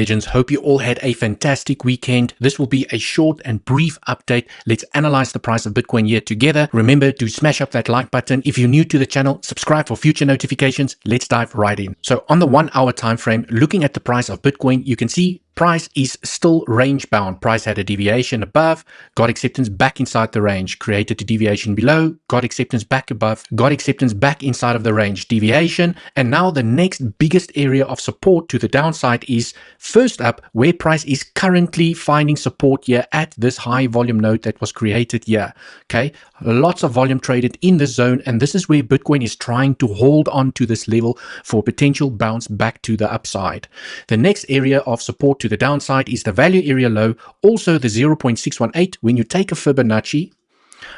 Legends, hope you all had a fantastic weekend. This will be a short and brief update. Let's analyze the price of Bitcoin here together. Remember to smash up that like button. If you're new to the channel, subscribe for future notifications. Let's dive right in. So on the 1 hour time frame, looking at the price of Bitcoin, you can see price is still range bound. Price had a deviation above, got acceptance back inside the range, created a deviation below, got acceptance back above, got acceptance back inside of the range, deviation. And now the next biggest area of support to the downside is first up where price is currently finding support here at this high volume node that was created here. Okay, lots of volume traded in this zone, and this is where Bitcoin is trying to hold on to this level for potential bounce back to the upside. The next area of support to the downside is the value area low, also the 0.618. When you take a Fibonacci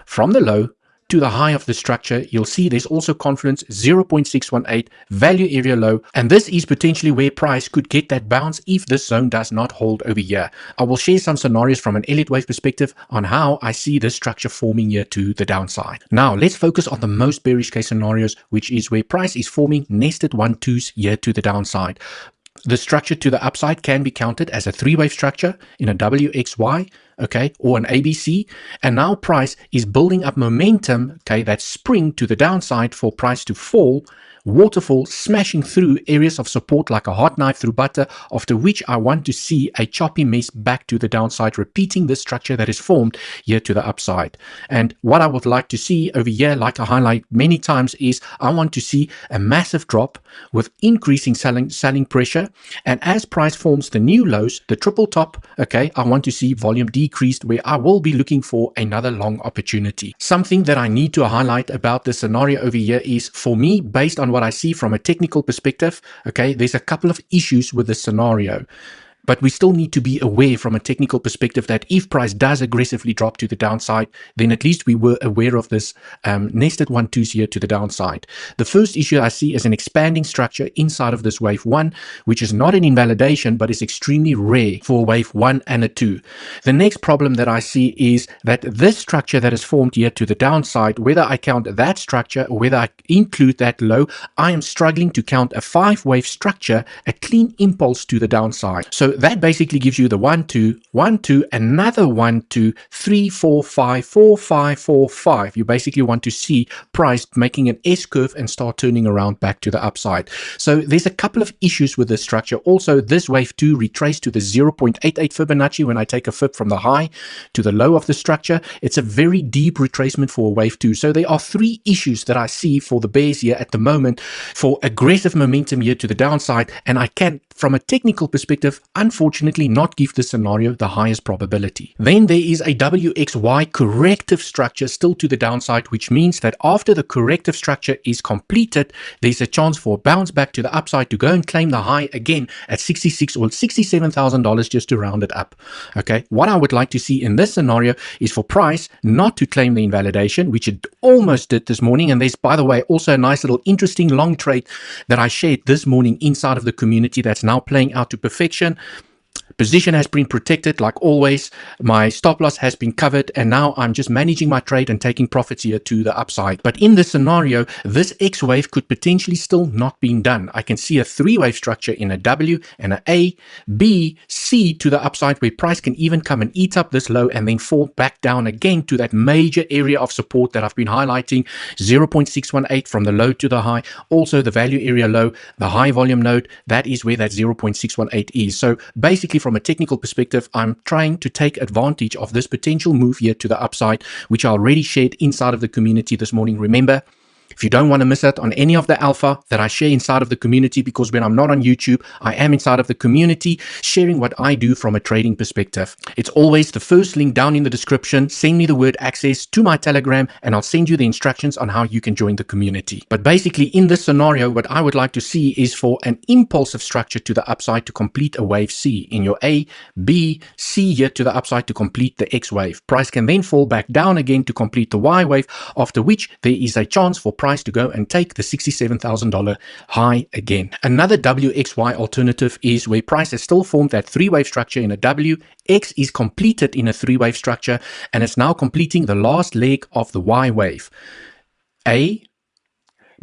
from the low to the high of the structure, you'll see there's also confluence 0.618 value area low, and this is potentially where price could get that bounce if this zone does not hold over here. I will share some scenarios from an Elliott wave perspective on how I see this structure forming here to the downside. Now let's focus on the most bearish case scenarios, which is where price is forming nested 1-2s here to the downside. The structure to the upside can be counted as a three-wave structure in a WXY, okay, or an ABC. And now price is building up momentum, okay, that spring to the downside for price to fall, waterfall, smashing through areas of support like a hot knife through butter, after which I want to see a choppy mess back to the downside, repeating the structure that is formed here to the upside. And what I would like to see over here, like I highlight many times, is I want to see a massive drop with increasing selling pressure. And as price forms the new lows, the triple top, okay, I want to see volume decreased, where I will be looking for another long opportunity. Something that I need to highlight about the scenario over here is, for me, based on what I see from a technical perspective, okay, there's a couple of issues with this scenario. But we still need to be aware from a technical perspective that if price does aggressively drop to the downside, then at least we were aware of this nested 1-2s here to the downside. The first issue I see is an expanding structure inside of this wave 1, which is not an invalidation, but is extremely rare for a wave 1 and a 2. The next problem that I see is that this structure that is formed here to the downside, whether I count that structure or whether I include that low, I am struggling to count a 5-wave structure, a clean impulse to the downside. So that basically gives you the 1-2, 1-2, another 1-2, 3, 4, 5, 4, 5, 4, 5. You basically want to see price making an S curve and start turning around back to the upside. So there's a couple of issues with this structure. Also, this wave 2 retraced to the 0.88 Fibonacci when I take a fib from the high to the low of the structure. It's a very deep retracement for a wave 2. So there are 3 issues that I see for the bears here at the moment for aggressive momentum here to the downside, and I can, from a technical perspective, unfortunately not give the scenario the highest probability. Then there is a WXY corrective structure still to the downside, which means that after the corrective structure is completed, there's a chance for a bounce back to the upside to go and claim the high again at $66,000 or $67,000, just to round it up. Okay, what I would like to see in this scenario is for price not to claim the invalidation, which it almost did this morning. And there's, by the way, also a nice little interesting long trade that I shared this morning inside of the community that's now playing out to perfection. Position has been protected like always. My stop loss has been covered, and now I'm just managing my trade and taking profits here to the upside. But in this scenario, this X wave could potentially still not be done. I can see a 3-wave structure in a W and a A, B, C to the upside, where price can even come and eat up this low and then fall back down again to that major area of support that I've been highlighting, 0.618 from the low to the high. Also the value area low, the high volume node, that is where that 0.618 is. So basically, from a technical perspective, I'm trying to take advantage of this potential move here to the upside, which I already shared inside of the community this morning. Remember, if you don't want to miss out on any of the alpha that I share inside of the community, because when I'm not on YouTube, I am inside of the community sharing what I do from a trading perspective. It's always the first link down in the description. Send me the word access to my Telegram and I'll send you the instructions on how you can join the community. But basically in this scenario, what I would like to see is for an impulsive structure to the upside to complete a wave C in your A, B, C here to the upside to complete the X wave. Price can then fall back down again to complete the Y wave, after which there is a chance for price to go and take the $67,000 high again. Another WXY alternative is where price has still formed that 3-wave structure in a W. X is completed in a 3-wave structure, and it's now completing the last leg of the Y wave. A,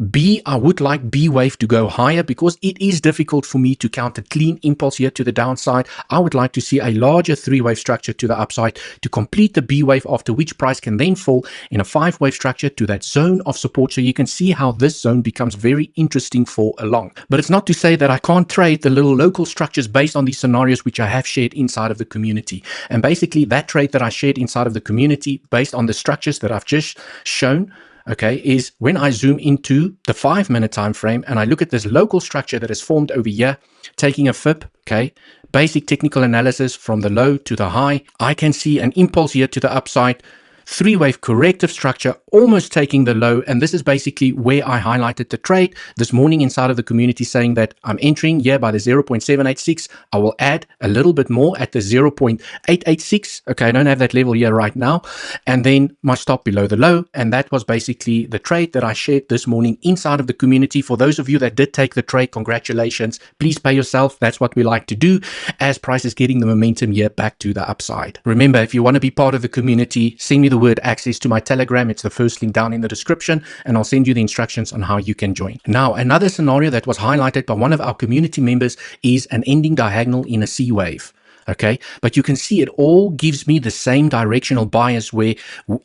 B, I would like B wave to go higher because it is difficult for me to count a clean impulse here to the downside. I would like to see a larger 3-wave structure to the upside to complete the B wave, after which price can then fall in a 5-wave structure to that zone of support. So you can see how this zone becomes very interesting for a long. But it's not to say that I can't trade the little local structures based on these scenarios which I have shared inside of the community. And basically that trade that I shared inside of the community based on the structures that I've just shown, okay, is when I zoom into the 5-minute time frame and I look at this local structure that is formed over here, taking a fib, okay, basic technical analysis from the low to the high, I can see an impulse here to the upside, 3-wave corrective structure almost taking the low, and this is basically where I highlighted the trade this morning inside of the community, saying that I'm entering here by the 0.786. I will add a little bit more at the 0.886. Okay, I don't have that level here right now, and then my stop below the low, and that was basically the trade that I shared this morning inside of the community. For those of you that did take the trade, congratulations. Please pay yourself. That's what we like to do as price is getting the momentum here back to the upside. Remember, if you want to be part of the community, send me the word access to my Telegram. It's the first link down in the description, and I'll send you the instructions on how you can join. Now, another scenario that was highlighted by one of our community members is an ending diagonal in a C wave. Okay, but you can see it all gives me the same directional bias, where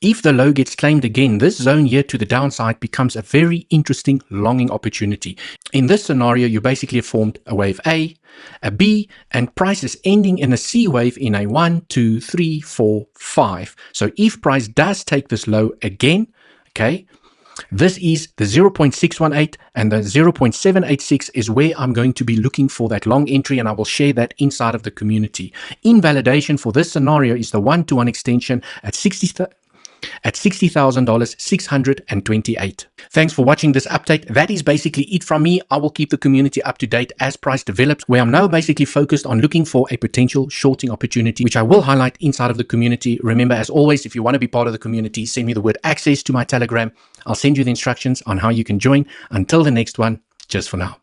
if the low gets claimed again, this zone here to the downside becomes a very interesting longing opportunity. In this scenario, you basically have formed a wave A, a B, and price is ending in a C wave in a 1, 2, 3, 4, 5. So if price does take this low again, okay, this is the 0.618 and the 0.786 is where I'm going to be looking for that long entry, and I will share that inside of the community. Invalidation for this scenario is the 1-to-1 extension at $60,628. Thanks for watching this update. That is basically it from me. I will keep the community up to date as price develops, where I'm now basically focused on looking for a potential shorting opportunity, which I will highlight inside of the community. Remember, as always, if you want to be part of the community, send me the word access to my Telegram. I'll send you the instructions on how you can join. Until the next one, cheers for now.